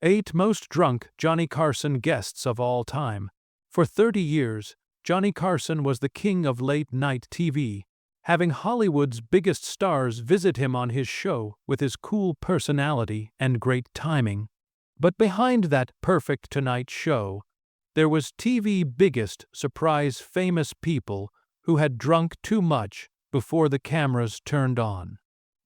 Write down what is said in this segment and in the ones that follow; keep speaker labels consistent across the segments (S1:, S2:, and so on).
S1: 8 Most Drunk Johnny Carson Guests of All Time. For 30 years, Johnny Carson was the king of late-night TV, having Hollywood's biggest stars visit him on his show with his cool personality and great timing. But behind that perfect Tonight Show, there was TV's biggest surprise: famous people who had drunk too much before the cameras turned on.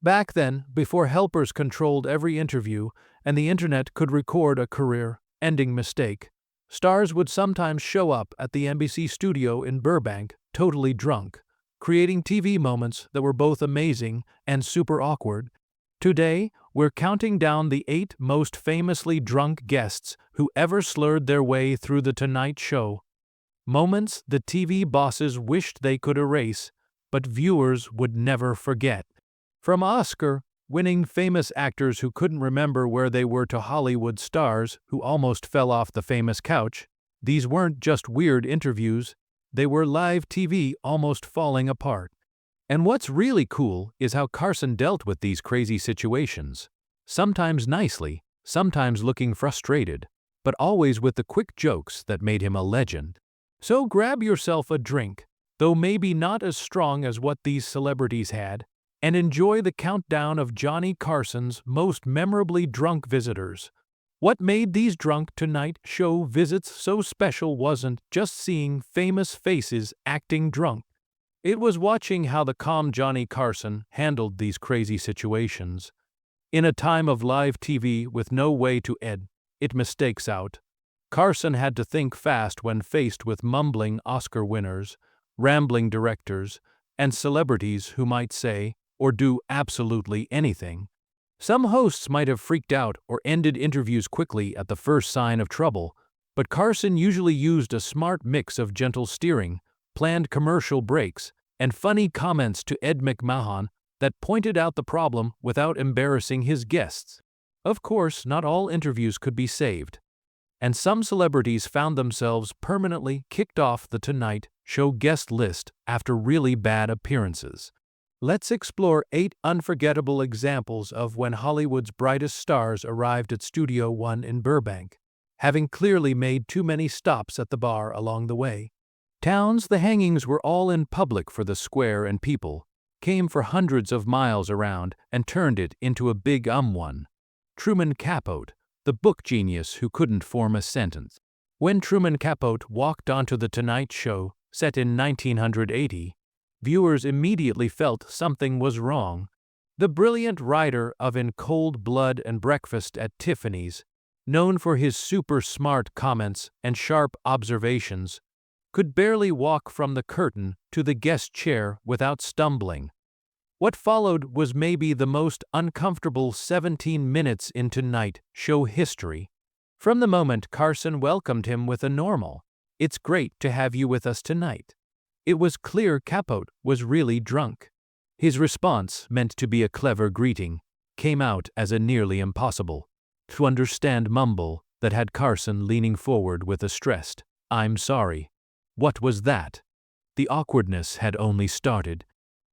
S1: Back then, before helpers controlled every interview and the internet could record a career-ending mistake, stars would sometimes show up at the NBC studio in Burbank, totally drunk, creating TV moments that were both amazing and super awkward. Today, we're counting down the 8 most famously drunk guests who ever slurred their way through The Tonight Show. Moments the TV bosses wished they could erase, but viewers would never forget. From Oscar-winning famous actors who couldn't remember where they were to Hollywood stars who almost fell off the famous couch, these weren't just weird interviews, they were live TV almost falling apart. And what's really cool is how Carson dealt with these crazy situations. Sometimes nicely, sometimes looking frustrated, but always with the quick jokes that made him a legend. So grab yourself a drink, though maybe not as strong as what these celebrities had, and enjoy the countdown of Johnny Carson's most memorably drunk visitors. What made these Drunk Tonight Show visits so special wasn't just seeing famous faces acting drunk. It was watching how the calm Johnny Carson handled these crazy situations. In a time of live TV with no way to edit mistakes out, Carson had to think fast when faced with mumbling Oscar winners, rambling directors, and celebrities who might say or do absolutely anything. Some hosts might have freaked out or ended interviews quickly at the first sign of trouble, but Carson usually used a smart mix of gentle steering, planned commercial breaks, and funny comments to Ed McMahon that pointed out the problem without embarrassing his guests. Of course, not all interviews could be saved, and some celebrities found themselves permanently kicked off the Tonight Show guest list after really bad appearances. Let's explore 8 unforgettable examples of when Hollywood's brightest stars arrived at Studio One in Burbank, having clearly made too many stops at the bar along the way. The hangings were all in public for the square, and people came for hundreds of miles around and turned it into a big one. Truman Capote, the book genius who couldn't form a sentence. When Truman Capote walked onto The Tonight Show, set in 1980, viewers immediately felt something was wrong. The brilliant writer of In Cold Blood and Breakfast at Tiffany's, known for his super smart comments and sharp observations, could barely walk from the curtain to the guest chair without stumbling. What followed was maybe the most uncomfortable 17 minutes in Tonight Show history. From the moment Carson welcomed him with a normal, "It's great to have you with us tonight," it was clear Capote was really drunk. His response, meant to be a clever greeting, came out as a nearly impossible to understand mumble that had Carson leaning forward with a stressed, "I'm sorry." What was that? The awkwardness had only started.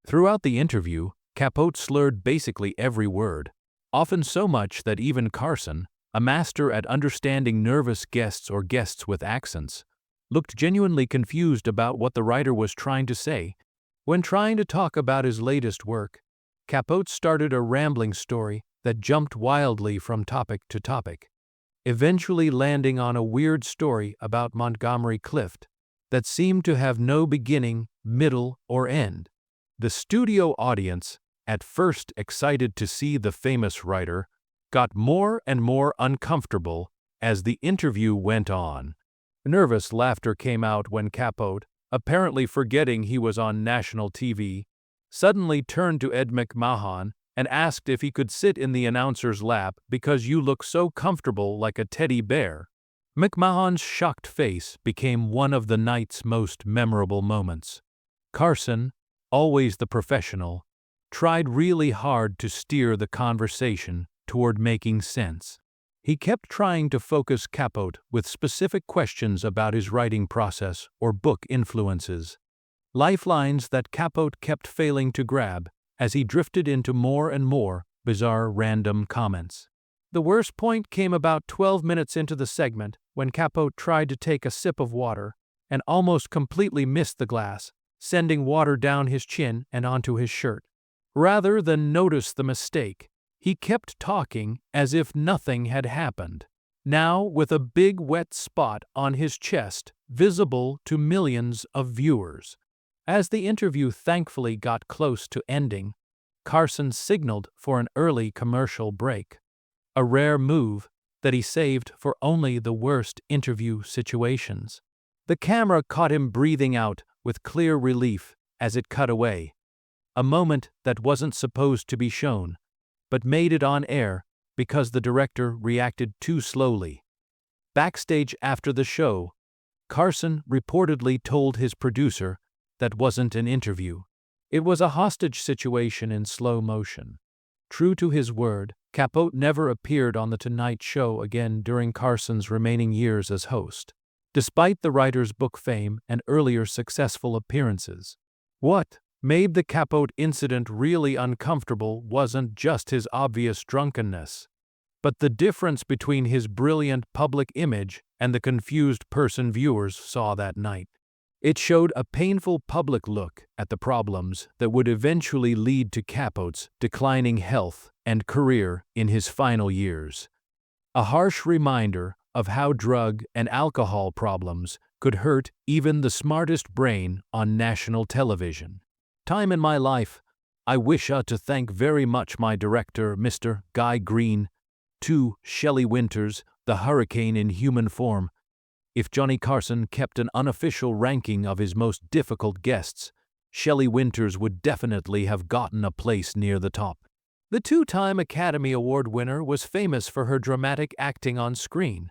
S1: Throughout the interview, Capote slurred basically every word, often so much that even Carson, a master at understanding nervous guests or guests with accents, looked genuinely confused about what the writer was trying to say. When trying to talk about his latest work, Capote started a rambling story that jumped wildly from topic to topic, eventually landing on a weird story about Montgomery Clift that seemed to have no beginning, middle, or end. The studio audience, at first excited to see the famous writer, got more and more uncomfortable as the interview went on. Nervous laughter came out when Capote, apparently forgetting he was on national TV, suddenly turned to Ed McMahon and asked if he could sit in the announcer's lap because you look so comfortable like a teddy bear. McMahon's shocked face became one of the night's most memorable moments. Carson, always the professional, tried really hard to steer the conversation toward making sense. He kept trying to focus Capote with specific questions about his writing process or book influences, lifelines that Capote kept failing to grab as he drifted into more and more bizarre random comments. The worst point came about 12 minutes into the segment when Capote tried to take a sip of water and almost completely missed the glass, sending water down his chin and onto his shirt. Rather than notice the mistake, he kept talking as if nothing had happened, now with a big wet spot on his chest visible to millions of viewers. As the interview thankfully got close to ending, Carson signaled for an early commercial break, a rare move that he saved for only the worst interview situations. The camera caught him breathing out with clear relief as it cut away, a moment that wasn't supposed to be shown, but made it on air because the director reacted too slowly. Backstage after the show, Carson reportedly told his producer that wasn't an interview. It was a hostage situation in slow motion. True to his word, Capote never appeared on The Tonight Show again during Carson's remaining years as host, despite the writer's book fame and earlier successful appearances. What made the Capote incident really uncomfortable wasn't just his obvious drunkenness, but the difference between his brilliant public image and the confused person viewers saw that night. It showed a painful public look at the problems that would eventually lead to Capote's declining health and career in his final years. A harsh reminder of how drug and alcohol problems could hurt even the smartest brain on national television. Time in my life, I wish to thank very much my director, Mr. Guy Green, to Shelley Winters, the hurricane in human form. If Johnny Carson kept an unofficial ranking of his most difficult guests, Shelley Winters would definitely have gotten a place near the top. The two-time Academy Award winner was famous for her dramatic acting on screen,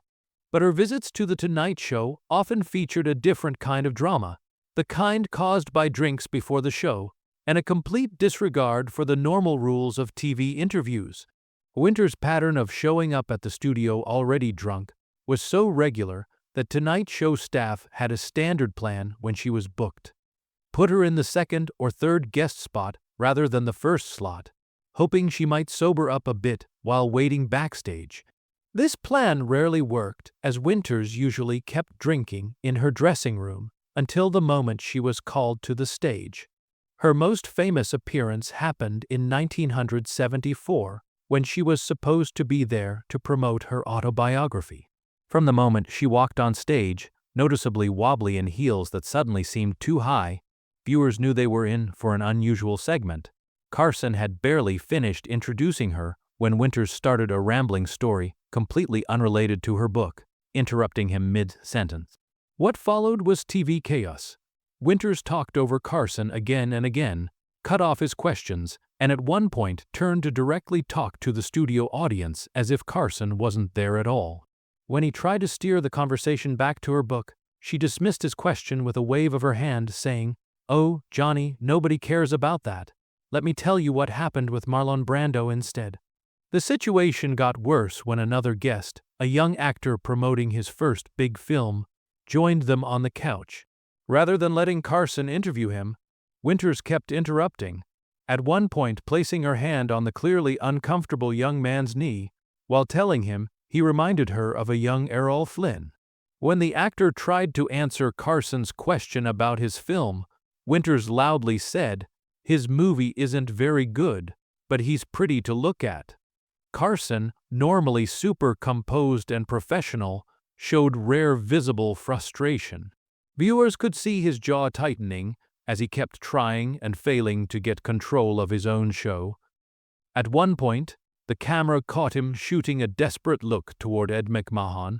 S1: but her visits to The Tonight Show often featured a different kind of drama, the kind caused by drinks before the show, and a complete disregard for the normal rules of TV interviews. Winters' pattern of showing up at the studio already drunk was so regular that Tonight Show staff had a standard plan when she was booked. Put her in the second or third guest spot rather than the first slot, hoping she might sober up a bit while waiting backstage. This plan rarely worked, as Winters usually kept drinking in her dressing room until the moment she was called to the stage. Her most famous appearance happened in 1974, when she was supposed to be there to promote her autobiography. From the moment she walked on stage, noticeably wobbly in heels that suddenly seemed too high, viewers knew they were in for an unusual segment. Carson had barely finished introducing her when Winters started a rambling story completely unrelated to her book, interrupting him mid-sentence. What followed was TV chaos. Winters talked over Carson again and again, cut off his questions, and at one point turned to directly talk to the studio audience as if Carson wasn't there at all. When he tried to steer the conversation back to her book, she dismissed his question with a wave of her hand, saying, "Oh, Johnny, nobody cares about that. Let me tell you what happened with Marlon Brando instead." The situation got worse when another guest, a young actor promoting his first big film, joined them on the couch. Rather than letting Carson interview him, Winters kept interrupting, at one point placing her hand on the clearly uncomfortable young man's knee, while telling him he reminded her of a young Errol Flynn. When the actor tried to answer Carson's question about his film, Winters loudly said, "His movie isn't very good, but he's pretty to look at." Carson, normally super composed and professional, showed rare visible frustration. Viewers could see his jaw tightening as he kept trying and failing to get control of his own show. At one point, the camera caught him shooting a desperate look toward Ed McMahon,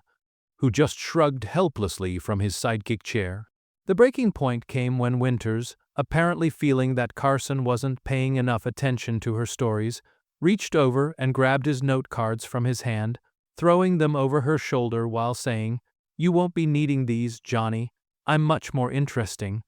S1: who just shrugged helplessly from his sidekick chair. The breaking point came when Winters, apparently feeling that Carson wasn't paying enough attention to her stories, reached over and grabbed his note cards from his hand, throwing them over her shoulder while saying, "You won't be needing these, Johnny. I'm much more interesting."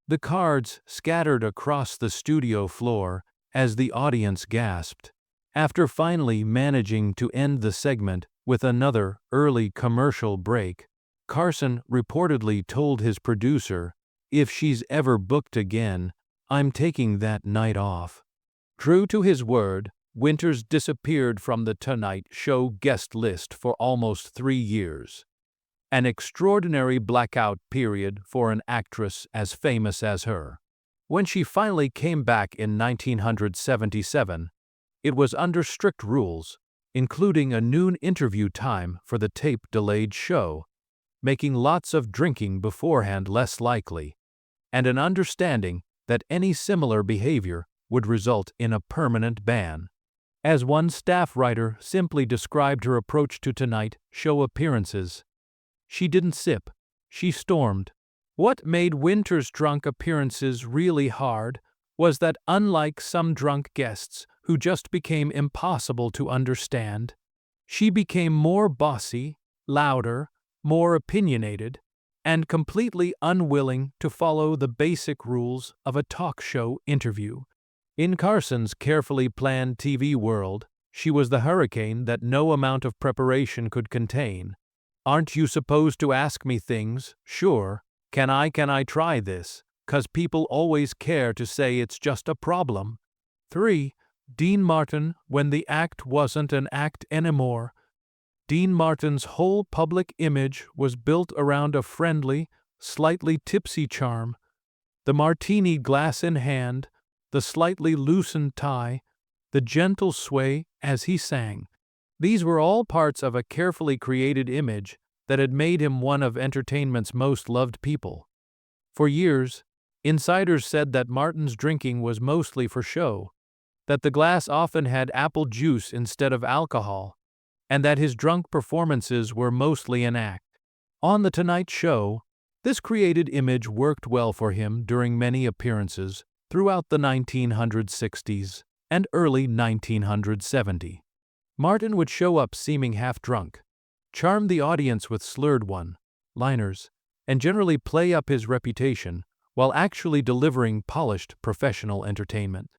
S1: The cards scattered across the studio floor as the audience gasped. After finally managing to end the segment with another early commercial break, Carson reportedly told his producer, "If she's ever booked again, I'm taking that night off." True to his word, Winters disappeared from the Tonight Show guest list for almost 3 years. An extraordinary blackout period for an actress as famous as her. When she finally came back in 1977, it was under strict rules, including a noon interview time for the tape-delayed show, making lots of drinking beforehand less likely, and an understanding that any similar behavior would result in a permanent ban. As one staff writer simply described her approach to Tonight Show appearances, she didn't sip, she stormed. What made Winters' drunk appearances really hard was that, unlike some drunk guests who just became impossible to understand, she became more bossy, louder, more opinionated, and completely unwilling to follow the basic rules of a talk show interview. In Carson's carefully planned TV world, she was the hurricane that no amount of preparation could contain. "Aren't you supposed to ask me things? Sure. Can I try this? 'Cause people always care to say it's just a problem." 3. Dean Martin, when the act wasn't an act anymore. Dean Martin's whole public image was built around a friendly, slightly tipsy charm. The martini glass in hand, the slightly loosened tie, the gentle sway as he sang. These were all parts of a carefully created image that had made him one of entertainment's most loved people. For years, insiders said that Martin's drinking was mostly for show, that the glass often had apple juice instead of alcohol, and that his drunk performances were mostly an act. On The Tonight Show, this created image worked well for him during many appearances throughout the 1960s and early 1970s. Martin would show up seeming half-drunk, charm the audience with slurred one-liners, and generally play up his reputation while actually delivering polished professional entertainment.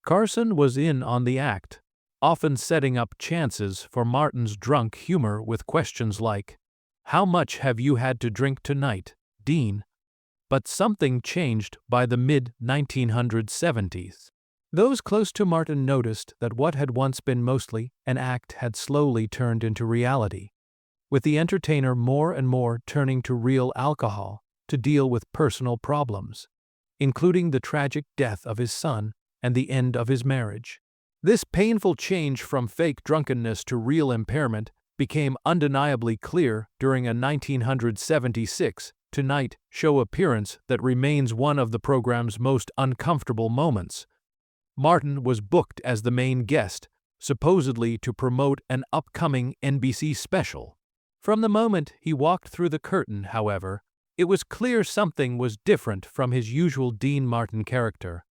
S1: Carson was in on the act, often setting up chances for Martin's drunk humor with questions like, "How much have you had to drink tonight, Dean?" But something changed by the mid-1970s. Those close to Martin noticed that what had once been mostly an act had slowly turned into reality, with the entertainer more and more turning to real alcohol to deal with personal problems, including the tragic death of his son and the end of his marriage. This painful change from fake drunkenness to real impairment became undeniably clear during a 1976 Tonight Show appearance that remains one of the program's most uncomfortable moments. Martin was booked as the main guest, supposedly to promote an upcoming NBC special. From the moment he walked through the curtain, however, it was clear something was different from his usual Dean Martin character.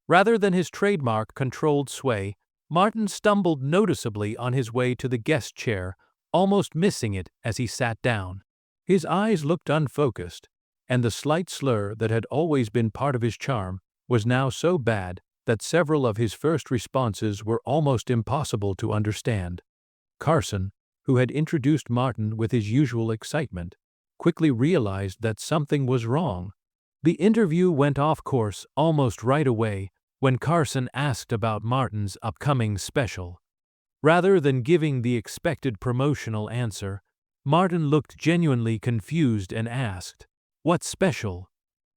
S1: Rather than his trademark controlled sway, Martin stumbled noticeably on his way to the guest chair, almost missing it as he sat down. His eyes looked unfocused, and the slight slur that had always been part of his charm was now so bad that several of his first responses were almost impossible to understand. Carson, who had introduced Martin with his usual excitement, quickly realized that something was wrong. The interview went off course almost right away when Carson asked about Martin's upcoming special. Rather than giving the expected promotional answer, Martin looked genuinely confused and asked, "What special?"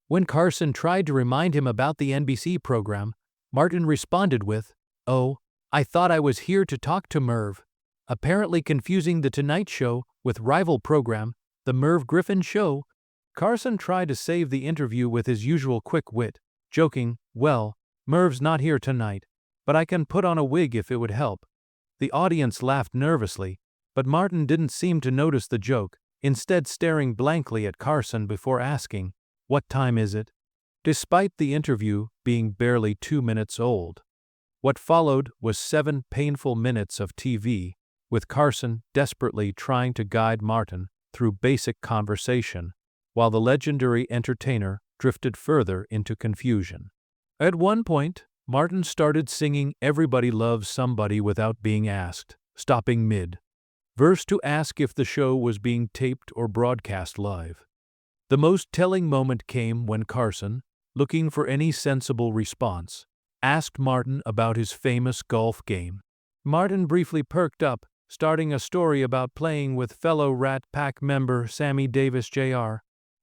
S1: When Carson tried to remind him about the NBC program, Martin responded with, "Oh, I thought I was here to talk to Merv," apparently confusing The Tonight Show with rival program, The Merv Griffin Show. Carson tried to save the interview with his usual quick wit, joking, "Well, Merv's not here tonight, but I can put on a wig if it would help." The audience laughed nervously, but Martin didn't seem to notice the joke, instead staring blankly at Carson before asking, "What time is it?" Despite the interview being barely 2 minutes old, what followed was 7 painful minutes of TV, with Carson desperately trying to guide Martin through basic conversation, while the legendary entertainer drifted further into confusion. At one point, Martin started singing "Everybody Loves Somebody" without being asked, stopping mid-verse to ask if the show was being taped or broadcast live. The most telling moment came when Carson, looking for any sensible response, asked Martin about his famous golf game. Martin briefly perked up, starting a story about playing with fellow Rat Pack member Sammy Davis Jr.,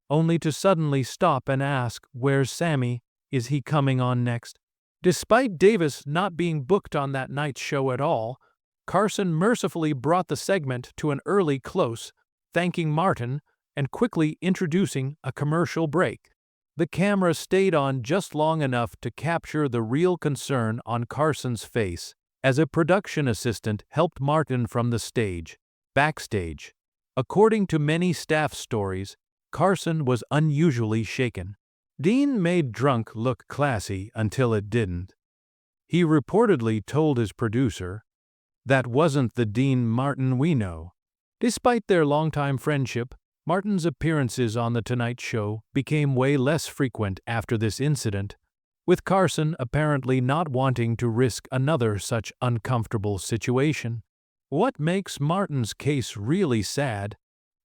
S1: only to suddenly stop and ask, "Where's Sammy? Is he coming on next?" Despite Davis not being booked on that night's show at all, Carson mercifully brought the segment to an early close, thanking Martin and quickly introducing a commercial break. The camera stayed on just long enough to capture the real concern on Carson's face, as a production assistant helped Martin from the stage, backstage. According to many staff stories, Carson was unusually shaken. Dean made drunk look classy until it didn't. He reportedly told his producer, "That wasn't the Dean Martin we know." Despite their longtime friendship, Martin's appearances on The Tonight Show became way less frequent after this incident, with Carson apparently not wanting to risk another such uncomfortable situation. What makes Martin's case really sad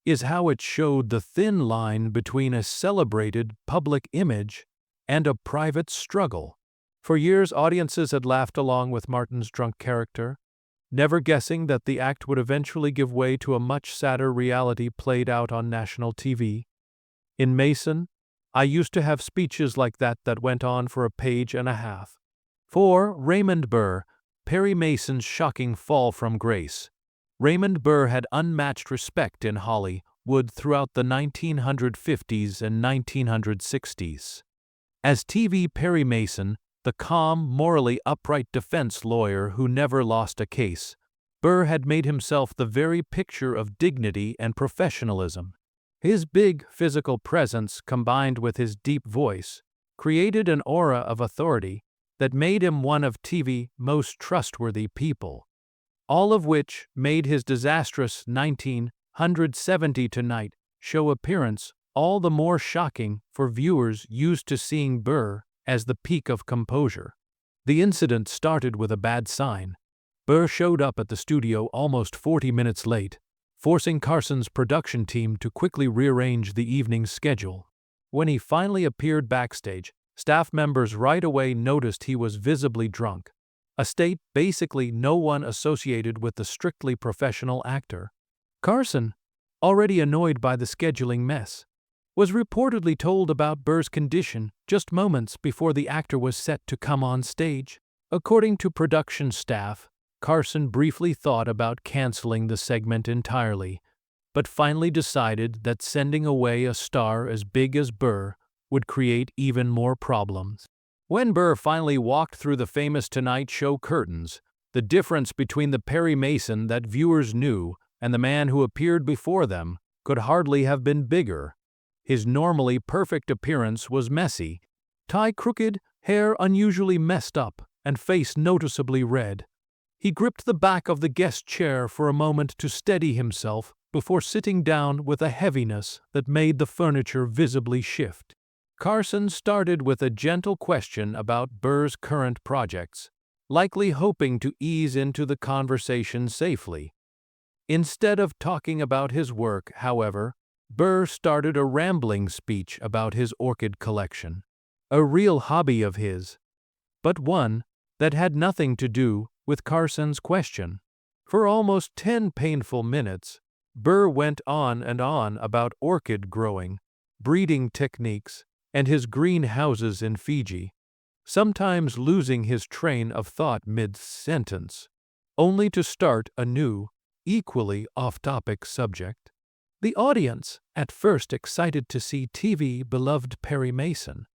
S1: is how it showed the thin line between a celebrated public image and a private struggle. For years, audiences had laughed along with Martin's drunk character, never guessing that the act would eventually give way to a much sadder reality played out on national TV. In Mason, I used to have speeches like that went on for a page and a half. For Raymond Burr, Perry Mason's shocking fall from grace. Raymond Burr had unmatched respect in Hollywood throughout the 1950s and 1960s. As TV Perry Mason, the calm, morally upright defense lawyer who never lost a case, Burr had made himself the very picture of dignity and professionalism. His big physical presence, combined with his deep voice, created an aura of authority that made him one of TV's most trustworthy people. All of which made his disastrous 1970 Tonight Show appearance all the more shocking for viewers used to seeing Burr as the peak of composure. The incident started with a bad sign. Burr showed up at the studio almost 40 minutes late, forcing Carson's production team to quickly rearrange the evening's schedule. When he finally appeared backstage, staff members right away noticed he was visibly drunk, a state basically no one associated with the strictly professional actor. Carson, already annoyed by the scheduling mess, was reportedly told about Burr's condition just moments before the actor was set to come on stage. According to production staff, Carson briefly thought about canceling the segment entirely, but finally decided that sending away a star as big as Burr would create even more problems. When Burr finally walked through the famous Tonight Show curtains, the difference between the Perry Mason that viewers knew and the man who appeared before them could hardly have been bigger. His normally perfect appearance was messy, tie crooked, hair unusually messed up, and face noticeably red. He gripped the back of the guest chair for a moment to steady himself before sitting down with a heaviness that made the furniture visibly shift. Carson started with a gentle question about Burr's current projects, likely hoping to ease into the conversation safely. Instead of talking about his work, however, Burr started a rambling speech about his orchid collection, a real hobby of his, but one that had nothing to do with Carson's question. For almost 10 painful minutes, Burr went on and on about orchid growing, breeding techniques, and his greenhouses in Fiji, sometimes losing his train of thought mid-sentence, only to start a new, equally off-topic subject. The audience, at first excited to see TV beloved Perry Mason,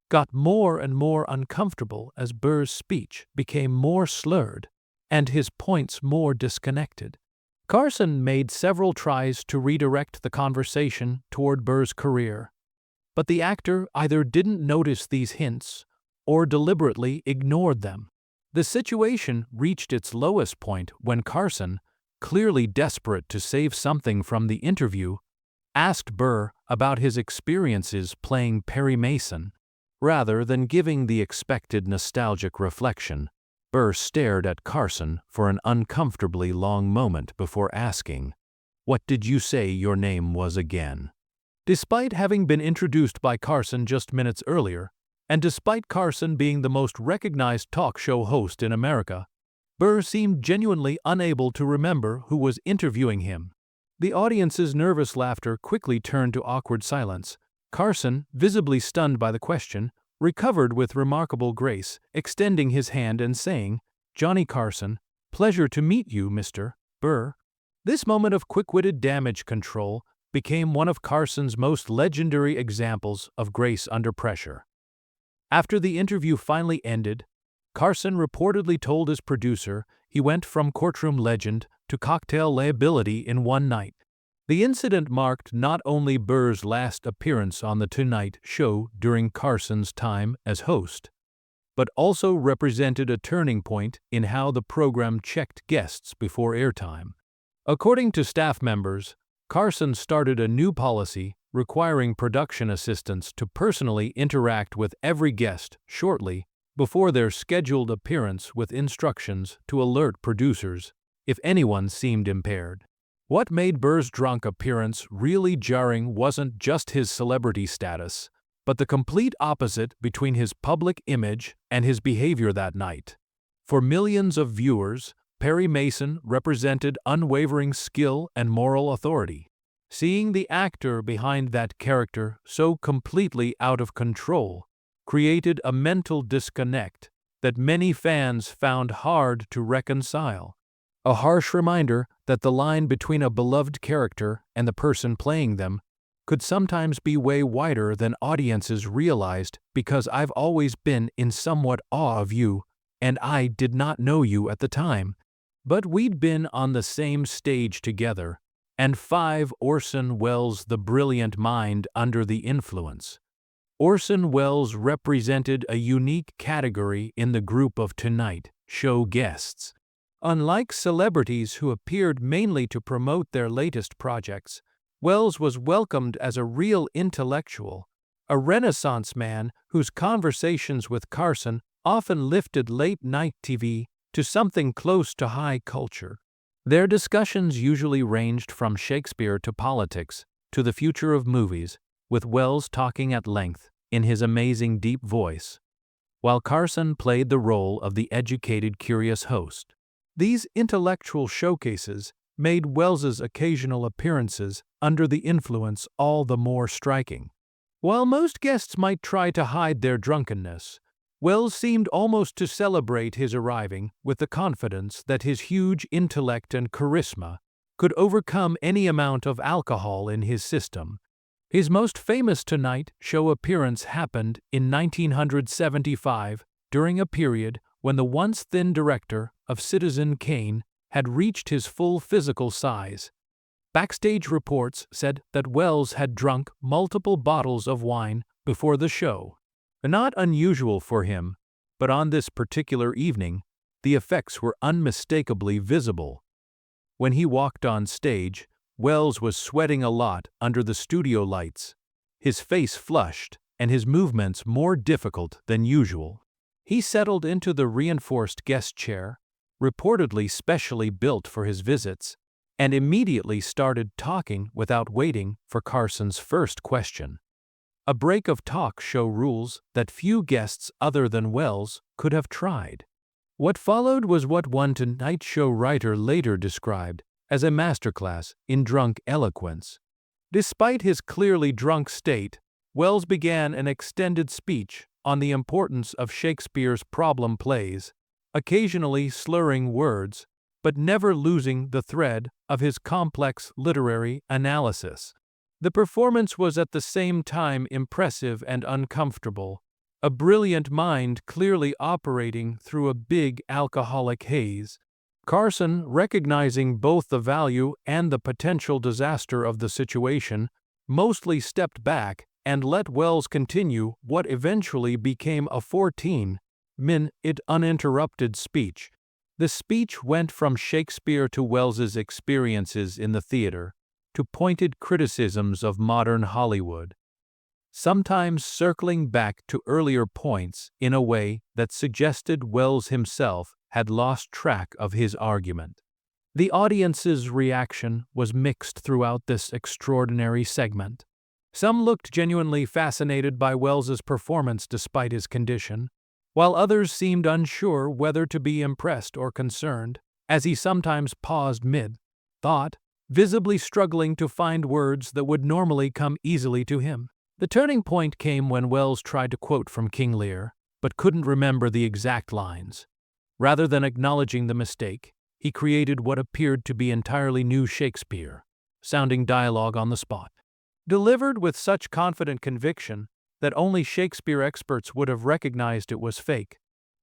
S1: got more and more uncomfortable as Burr's speech became more slurred and his points more disconnected. Carson made several tries to redirect the conversation toward Burr's career, but the actor either didn't notice these hints or deliberately ignored them. The situation reached its lowest point when Carson, clearly desperate to save something from the interview, asked Burr about his experiences playing Perry Mason. Rather than giving the expected nostalgic reflection, Burr stared at Carson for an uncomfortably long moment before asking, "What did you say your name was again?" Despite having been introduced by Carson just minutes earlier, and despite Carson being the most recognized talk show host in America, Burr seemed genuinely unable to remember who was interviewing him. The audience's nervous laughter quickly turned to awkward silence. Carson, visibly stunned by the question, recovered with remarkable grace, extending his hand and saying, "Johnny Carson, pleasure to meet you, Mr. Burr." This moment of quick-witted damage control became one of Carson's most legendary examples of grace under pressure. After the interview finally ended, Carson reportedly told his producer he went from courtroom legend to cocktail liability in one night. The incident marked not only Burr's last appearance on The Tonight Show during Carson's time as host, but also represented a turning point in how the program checked guests before airtime. According to staff members, Carson started a new policy requiring production assistants to personally interact with every guest shortly before their scheduled appearance, with instructions to alert producers if anyone seemed impaired. What made Burr's drunk appearance really jarring wasn't just his celebrity status, but the complete opposite between his public image and his behavior that night. For millions of viewers, Perry Mason represented unwavering skill and moral authority. Seeing the actor behind that character so completely out of control created a mental disconnect that many fans found hard to reconcile. A harsh reminder that the line between a beloved character and the person playing them could sometimes be way wider than audiences realized, because I've always been in somewhat awe of you, and I did not know you at the time, but we'd been on the same stage together. And 5. Orson Welles, the brilliant mind under the influence. Orson Welles represented a unique category in the group of Tonight Show guests. Unlike celebrities who appeared mainly to promote their latest projects, Welles was welcomed as a real intellectual, a Renaissance man whose conversations with Carson often lifted late-night TV to something close to high culture. Their discussions usually ranged from Shakespeare to politics to the future of movies, with Welles talking at length in his amazing deep voice, while Carson played the role of the educated, curious host. These intellectual showcases made Welles's occasional appearances under the influence all the more striking. While most guests might try to hide their drunkenness, Welles seemed almost to celebrate his arriving with the confidence that his huge intellect and charisma could overcome any amount of alcohol in his system. His most famous Tonight Show appearance happened in 1975, during a period when the once thin director of Citizen Kane had reached his full physical size. Backstage reports said that Welles had drunk multiple bottles of wine before the show. Not unusual for him, but on this particular evening, the effects were unmistakably visible. When he walked on stage, Welles was sweating a lot under the studio lights, his face flushed and his movements more difficult than usual. He settled into the reinforced guest chair, reportedly specially built for his visits, and immediately started talking without waiting for Carson's first question. A break of talk show rules that few guests other than Welles could have tried. What followed was what one Tonight Show writer later described as a masterclass in drunk eloquence. Despite his clearly drunk state, Welles began an extended speech on the importance of Shakespeare's problem plays, occasionally slurring words, but never losing the thread of his complex literary analysis. The performance was at the same time impressive and uncomfortable, a brilliant mind clearly operating through a big alcoholic haze. Carson, recognizing both the value and the potential disaster of the situation, mostly stepped back and let Welles continue what eventually became a 14-minute uninterrupted speech. The speech went from Shakespeare to Welles's experiences in the theater, to pointed criticisms of modern Hollywood, sometimes circling back to earlier points in a way that suggested Welles himself had lost track of his argument. The audience's reaction was mixed throughout this extraordinary segment. Some looked genuinely fascinated by Welles's performance despite his condition, while others seemed unsure whether to be impressed or concerned, as he sometimes paused mid-thought, visibly struggling to find words that would normally come easily to him. The turning point came when Wells tried to quote from King Lear, but couldn't remember the exact lines. Rather than acknowledging the mistake, he created what appeared to be entirely new Shakespeare-sounding dialogue on the spot. Delivered with such confident conviction that only Shakespeare experts would have recognized it was fake,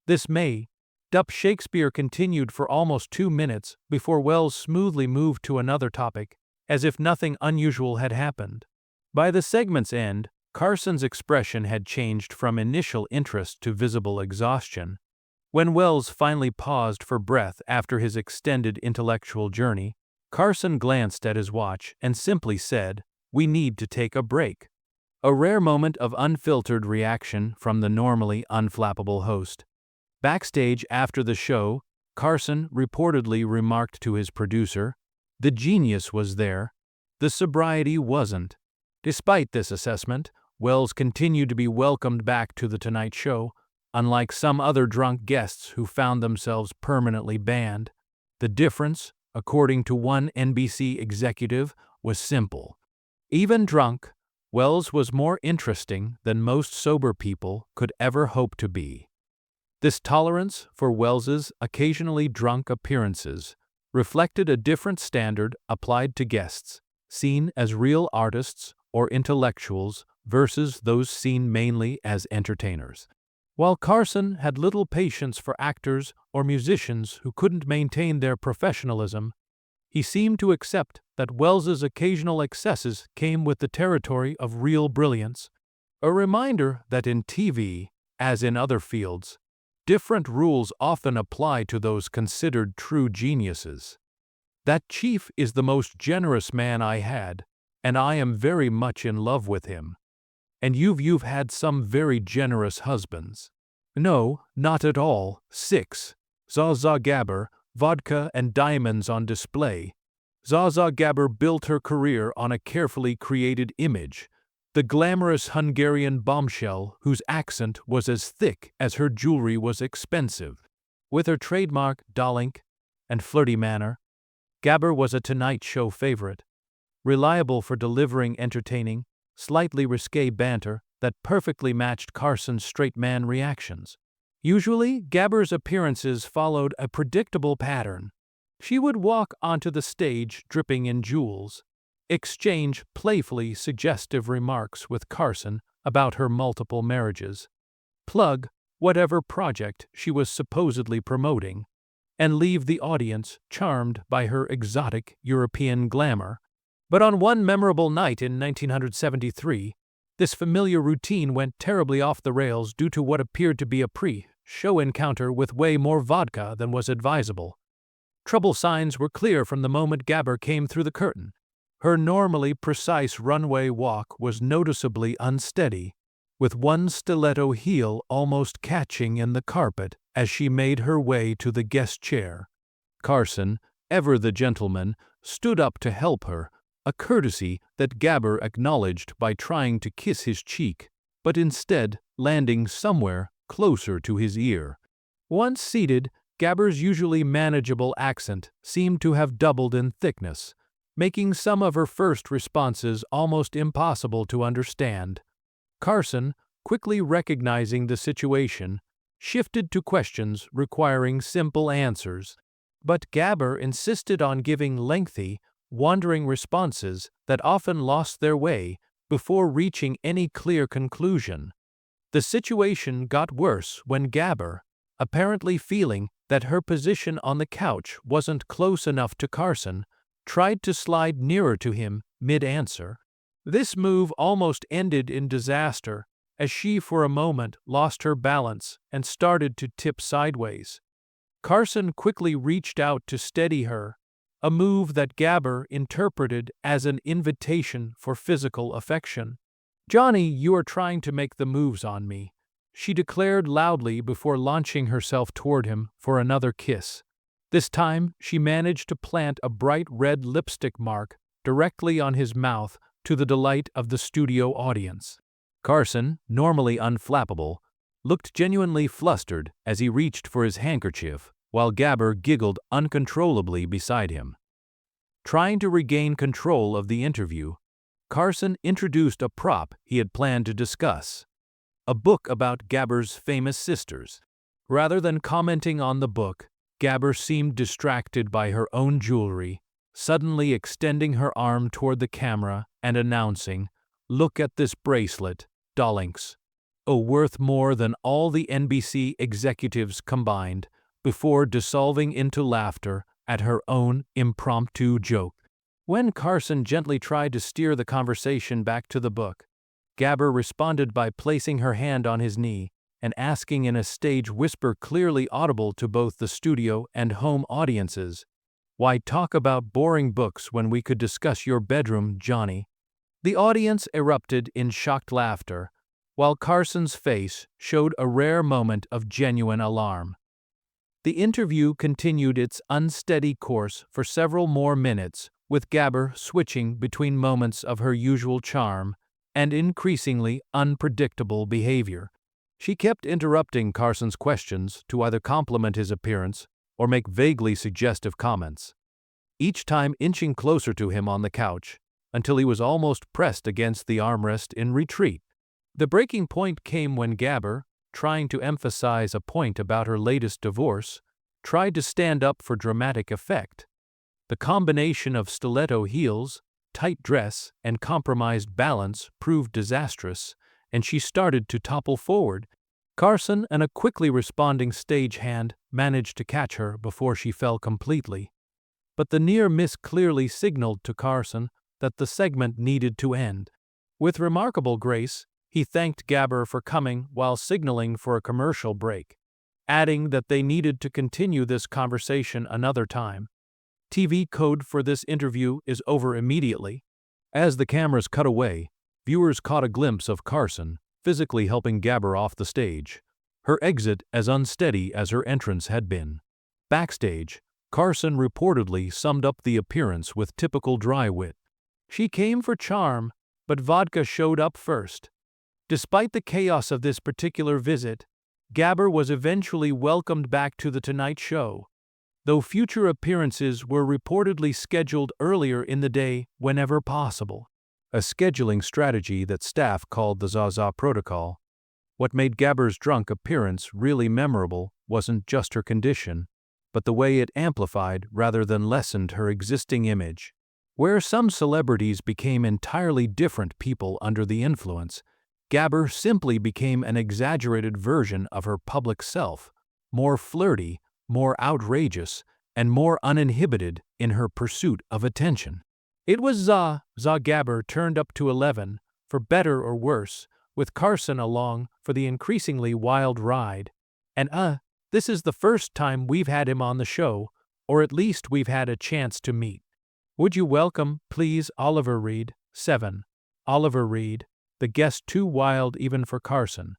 S1: this made-up Shakespeare continued for almost 2 minutes before Wells smoothly moved to another topic, as if nothing unusual had happened. By the segment's end, Carson's expression had changed from initial interest to visible exhaustion. When Wells finally paused for breath after his extended intellectual journey, Carson glanced at his watch and simply said, "We need to take a break." A rare moment of unfiltered reaction from the normally unflappable host. Backstage after the show, Carson reportedly remarked to his producer, "The genius was there, the sobriety wasn't." Despite this assessment, Wells continued to be welcomed back to The Tonight Show, unlike some other drunk guests who found themselves permanently banned. The difference, according to one NBC executive, was simple. Even drunk, Wells was more interesting than most sober people could ever hope to be. This tolerance for Wells's occasionally drunk appearances reflected a different standard applied to guests, seen as real artists or intellectuals versus those seen mainly as entertainers. While Carson had little patience for actors or musicians who couldn't maintain their professionalism, he seemed to accept that Wells's occasional excesses came with the territory of real brilliance, a reminder that in TV, as in other fields, different rules often apply to those considered true geniuses. "That chief is the most generous man I had, and I am very much in love with him. And you've had some very generous husbands." "No, not at all. 6. Zsa Gabor, vodka and diamonds on display." Zsa Gabor built her career on a carefully created image, the glamorous Hungarian bombshell whose accent was as thick as her jewelry was expensive. With her trademark dollink and flirty manner, Gabor was a Tonight Show favorite, reliable for delivering entertaining, slightly risque banter that perfectly matched Carson's straight man reactions. Usually, Gabor's appearances followed a predictable pattern. She would walk onto the stage dripping in jewels, exchange playfully suggestive remarks with Carson about her multiple marriages, plug whatever project she was supposedly promoting, and leave the audience charmed by her exotic European glamour. But on one memorable night in 1973, this familiar routine went terribly off the rails due to what appeared to be a pre-show encounter with way more vodka than was advisable. Trouble signs were clear from the moment Gabor came through the curtain. Her normally precise runway walk was noticeably unsteady, with one stiletto heel almost catching in the carpet as she made her way to the guest chair. Carson, ever the gentleman, stood up to help her, a courtesy that Gabor acknowledged by trying to kiss his cheek, but instead landing somewhere closer to his ear. Once seated, Gabor's usually manageable accent seemed to have doubled in thickness, making some of her first responses almost impossible to understand. Carson, quickly recognizing the situation, shifted to questions requiring simple answers, but Gabor insisted on giving lengthy, wandering responses that often lost their way before reaching any clear conclusion. The situation got worse when Gabor, apparently feeling that her position on the couch wasn't close enough to Carson, tried to slide nearer to him mid-answer. This move almost ended in disaster, as she for a moment lost her balance and started to tip sideways. Carson quickly reached out to steady her, a move that Gabor interpreted as an invitation for physical affection. "Johnny, you are trying to make the moves on me," she declared loudly before launching herself toward him for another kiss. This time, she managed to plant a bright red lipstick mark directly on his mouth to the delight of the studio audience. Carson, normally unflappable, looked genuinely flustered as he reached for his handkerchief, while Gabber giggled uncontrollably beside him. Trying to regain control of the interview, Carson introduced a prop he had planned to discuss: a book about Gabber's famous sisters. Rather than commenting on the book, Gabber seemed distracted by her own jewelry, suddenly extending her arm toward the camera and announcing, "Look at this bracelet, Dollinks. Oh, worth more than all the NBC executives combined," before dissolving into laughter at her own impromptu joke. When Carson gently tried to steer the conversation back to the book, Gabber responded by placing her hand on his knee and asking in a stage whisper clearly audible to both the studio and home audiences, "Why talk about boring books when we could discuss your bedroom, Johnny?" The audience erupted in shocked laughter, while Carson's face showed a rare moment of genuine alarm. The interview continued its unsteady course for several more minutes, with Gabber switching between moments of her usual charm and increasingly unpredictable behavior. She kept interrupting Carson's questions to either compliment his appearance or make vaguely suggestive comments, each time inching closer to him on the couch until he was almost pressed against the armrest in retreat. The breaking point came when Gabber, trying to emphasize a point about her latest divorce, tried to stand up for dramatic effect. The combination of stiletto heels, tight dress, and compromised balance proved disastrous, and she started to topple forward. Carson and a quickly responding stagehand managed to catch her before she fell completely. But the near miss clearly signaled to Carson that the segment needed to end. With remarkable grace, he thanked Gabber for coming while signaling for a commercial break, adding that they needed to continue this conversation another time. TV code for this interview is over immediately. As the cameras cut away, viewers caught a glimpse of Carson physically helping Gabber off the stage, her exit as unsteady as her entrance had been. Backstage, Carson reportedly summed up the appearance with typical dry wit. "She came for charm, but vodka showed up first." Despite the chaos of this particular visit, Gabber was eventually welcomed back to The Tonight Show, though future appearances were reportedly scheduled earlier in the day whenever possible. A scheduling strategy that staff called the Zaza Protocol. What made Gabber's drunk appearance really memorable wasn't just her condition, but the way it amplified rather than lessened her existing image. Where some celebrities became entirely different people under the influence, Gabber simply became an exaggerated version of her public self, more flirty, more outrageous, and more uninhibited in her pursuit of attention. It was Za Gabber turned up to 11, for better or worse, with Carson along for the increasingly wild ride. And this is the first time we've had him on the show, or at least we've had a chance to meet. Would you welcome, please, Oliver Reed, 7. Oliver Reed, the guest too wild even for Carson.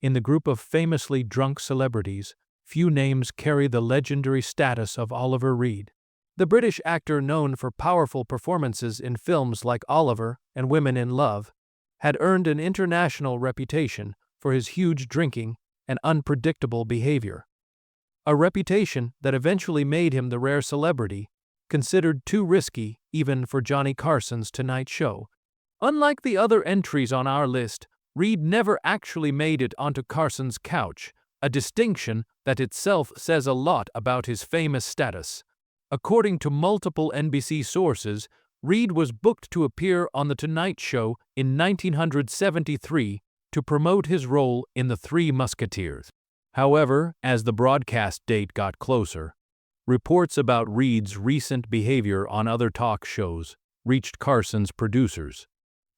S1: In the group of famously drunk celebrities, few names carry the legendary status of Oliver Reed. The British actor, known for powerful performances in films like Oliver and Women in Love, had earned an international reputation for his huge drinking and unpredictable behavior. A reputation that eventually made him the rare celebrity considered too risky even for Johnny Carson's Tonight Show. Unlike the other entries on our list, Reed never actually made it onto Carson's couch, a distinction that itself says a lot about his famous status. According to multiple NBC sources, Reed was booked to appear on The Tonight Show in 1973 to promote his role in The Three Musketeers. However, as the broadcast date got closer, reports about Reed's recent behavior on other talk shows reached Carson's producers,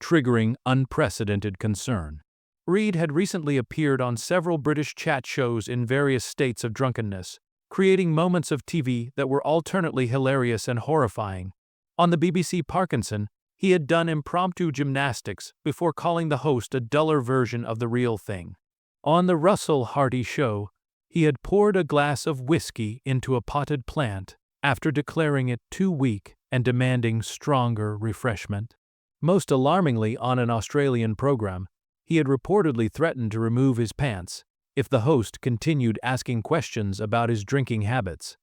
S1: triggering unprecedented concern. Reed had recently appeared on several British chat shows in various states of drunkenness, creating moments of TV that were alternately hilarious and horrifying. On the BBC Parkinson, he had done impromptu gymnastics before calling the host a duller version of the real thing. On the Russell Harty Show, he had poured a glass of whiskey into a potted plant after declaring it too weak and demanding stronger refreshment. Most alarmingly, on an Australian program, he had reportedly threatened to remove his pants if the host continued asking questions about his drinking habits.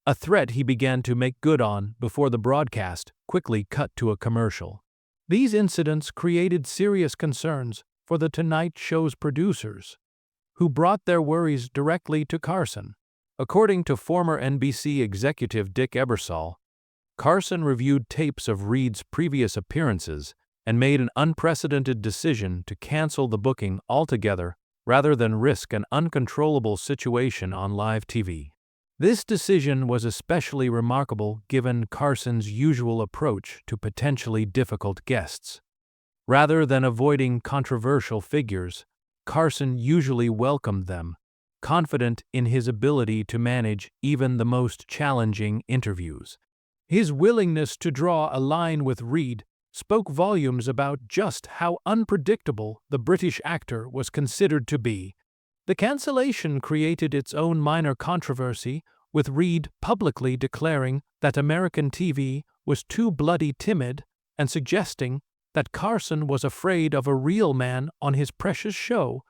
S1: A threat he began to make good on before the broadcast quickly cut to a commercial. These incidents created serious concerns for The Tonight Show's producers, who brought their worries directly to Carson. According to former NBC executive Dick Ebersol, Carson reviewed tapes of Reed's previous appearances and made an unprecedented decision to cancel the booking altogether rather than risk an uncontrollable situation on live TV. This decision was especially remarkable given Carson's usual approach to potentially difficult guests. Rather than avoiding controversial figures, Carson usually welcomed them, confident in his ability to manage even the most challenging interviews. His willingness to draw a line with Reed spoke volumes about just how unpredictable the British actor was considered to be. The cancellation created its own minor controversy, with Reed publicly declaring that American TV was too bloody timid and suggesting that Carson was afraid of a real man on his precious show.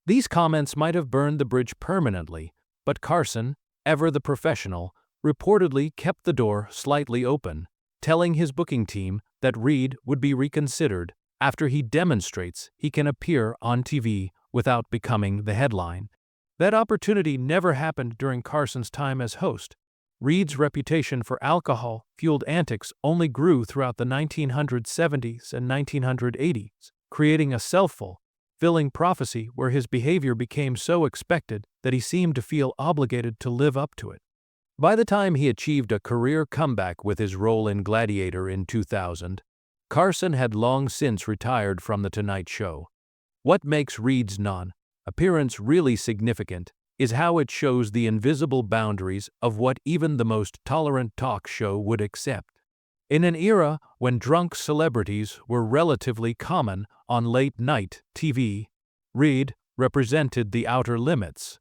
S1: These comments might have burned the bridge permanently, but Carson, ever the professional, reportedly kept the door slightly open, telling his booking team that Reed would be reconsidered after he demonstrates he can appear on TV without becoming the headline. That opportunity never happened during Carson's time as host. Reed's reputation for alcohol-fueled antics only grew throughout the 1970s and 1980s, creating a self-fulfilling prophecy where his behavior became so expected that he seemed to feel obligated to live up to it. By the time he achieved a career comeback with his role in Gladiator in 2000, Carson had long since retired from The Tonight Show. What makes Reed's non-appearance really significant is how it shows the invisible boundaries of what even the most tolerant talk show would accept. In an era when drunk celebrities were relatively common on late-night TV, Reed represented the outer limits,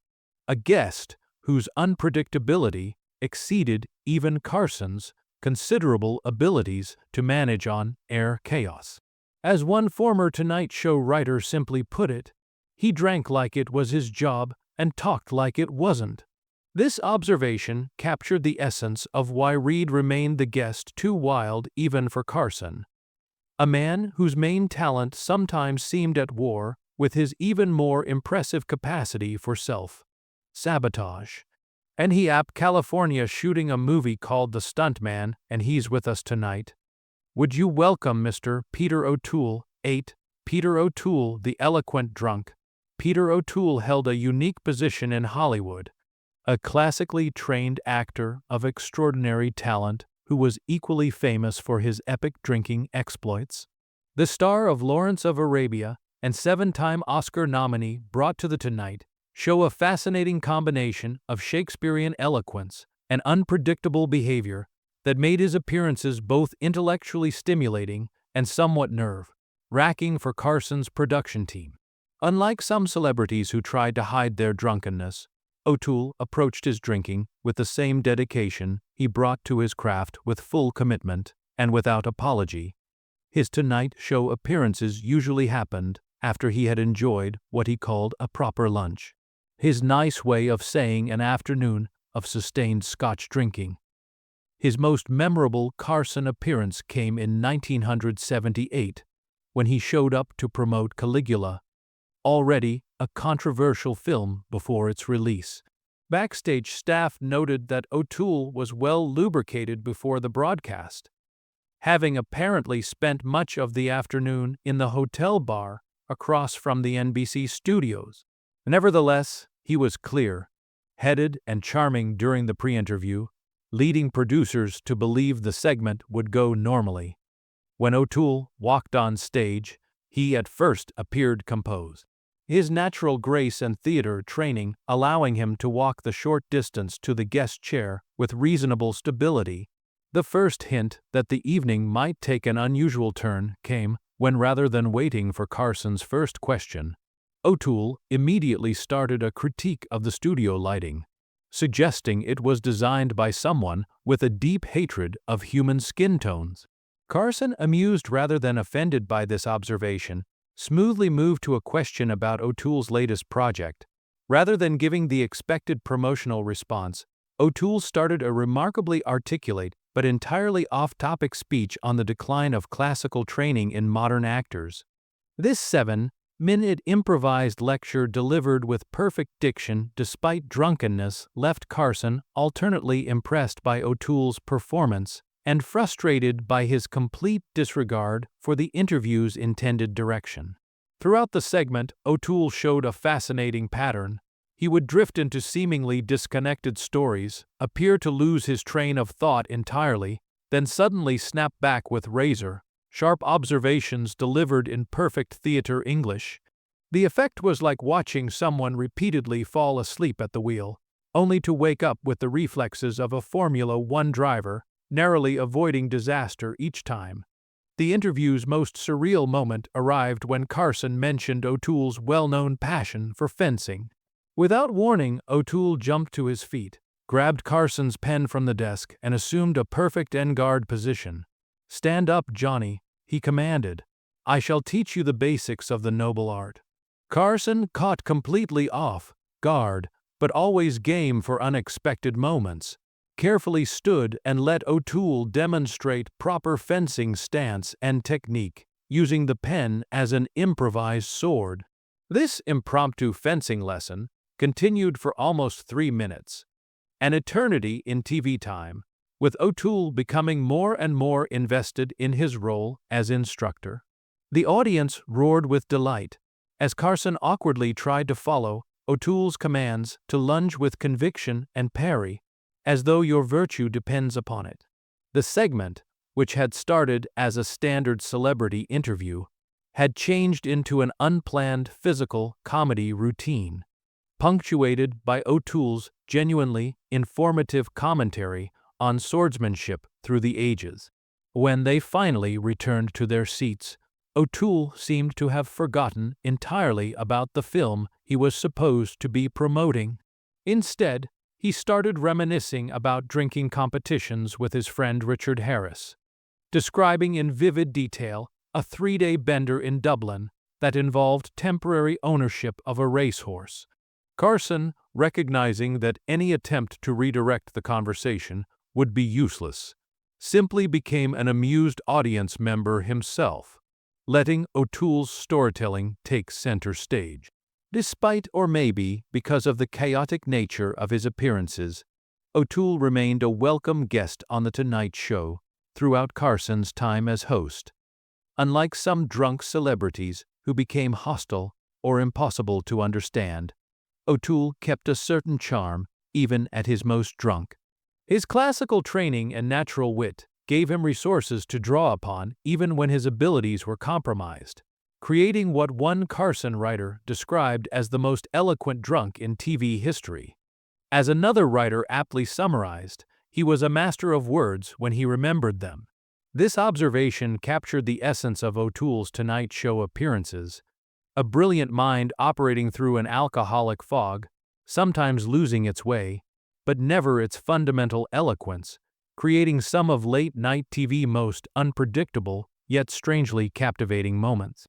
S1: a guest whose unpredictability exceeded even Carson's considerable abilities to manage on-air chaos. As one former Tonight Show writer simply put it, he drank like it was his job and talked like it wasn't. This observation captured the essence of why Reed remained the guest too wild even for Carson, a man whose main talent sometimes seemed at war with his even more impressive capacity for self-sabotage. And he California shooting a movie called The Stuntman, and he's with us tonight. Would you welcome Mr. Peter O'Toole? 8. Peter O'Toole, the eloquent drunk. Peter O'Toole held a unique position in Hollywood, a classically trained actor of extraordinary talent who was equally famous for his epic drinking exploits. The star of Lawrence of Arabia and 7-time Oscar nominee brought to The Tonight Show a fascinating combination of Shakespearean eloquence and unpredictable behavior that made his appearances both intellectually stimulating and somewhat nerve-wracking for Carson's production team. Unlike some celebrities who tried to hide their drunkenness, O'Toole approached his drinking with the same dedication he brought to his craft, with full commitment and without apology. His Tonight Show appearances usually happened after he had enjoyed what he called a proper lunch, his nice way of saying an afternoon of sustained Scotch drinking. His most memorable Carson appearance came in 1978, when he showed up to promote Caligula, already a controversial film before its release. Backstage staff noted that O'Toole was well lubricated before the broadcast, having apparently spent much of the afternoon in the hotel bar across from the NBC studios. Nevertheless, he was clear-headed and charming during the pre-interview, leading producers to believe the segment would go normally. When O'Toole walked on stage, he at first appeared composed, his natural grace and theater training allowing him to walk the short distance to the guest chair with reasonable stability. The first hint that the evening might take an unusual turn came when, rather than waiting for Carson's first question, O'Toole immediately started a critique of the studio lighting, suggesting it was designed by someone with a deep hatred of human skin tones. Carson, amused rather than offended by this observation, smoothly moved to a question about O'Toole's latest project, Rather than giving the expected promotional response, O'Toole started a remarkably articulate but entirely off-topic speech on the decline of classical training in modern actors. This 7-minute improvised lecture delivered with perfect diction despite drunkenness left Carson alternately impressed by O'Toole's performance and frustrated by his complete disregard for the interview's intended direction. Throughout the segment, O'Toole showed a fascinating pattern. He would drift into seemingly disconnected stories, appear to lose his train of thought entirely, then suddenly snap back with razor-sharp observations delivered in perfect theater English. The effect was like watching someone repeatedly fall asleep at the wheel, only to wake up with the reflexes of a Formula One driver, narrowly avoiding disaster each time. The interview's most surreal moment arrived when Carson mentioned O'Toole's well-known passion for fencing. Without warning, O'Toole jumped to his feet, grabbed Carson's pen from the desk, and assumed a perfect en-garde position. "Stand up, Johnny," he commanded. "I shall teach you the basics of the noble art." Carson, caught completely off guard, but always game for unexpected moments, carefully stood and let O'Toole demonstrate proper fencing stance and technique, using the pen as an improvised sword. This impromptu fencing lesson continued for almost 3 minutes, an eternity in TV time, with O'Toole becoming more and more invested in his role as instructor. The audience roared with delight as Carson awkwardly tried to follow O'Toole's commands to lunge with conviction and parry, as though your virtue depends upon it. The segment, which had started as a standard celebrity interview, had changed into an unplanned physical comedy routine, punctuated by O'Toole's genuinely informative commentary on swordsmanship through the ages. When they finally returned to their seats, O'Toole seemed to have forgotten entirely about the film he was supposed to be promoting. Instead, he started reminiscing about drinking competitions with his friend Richard Harris, describing in vivid detail a 3-day bender in Dublin that involved temporary ownership of a racehorse. Carson, recognizing that any attempt to redirect the conversation would be useless, simply became an amused audience member himself, letting O'Toole's storytelling take center stage. Despite or maybe because of the chaotic nature of his appearances, O'Toole remained a welcome guest on The Tonight Show throughout Carson's time as host. Unlike some drunk celebrities who became hostile or impossible to understand, O'Toole kept a certain charm even at his most drunk. His classical training and natural wit gave him resources to draw upon even when his abilities were compromised, creating what one Carson writer described as the most eloquent drunk in TV history. As another writer aptly summarized, he was a master of words when he remembered them. This observation captured the essence of O'Toole's Tonight Show appearances, a brilliant mind operating through an alcoholic fog, sometimes losing its way, but never its fundamental eloquence, creating some of late-night TV's most unpredictable yet strangely captivating moments.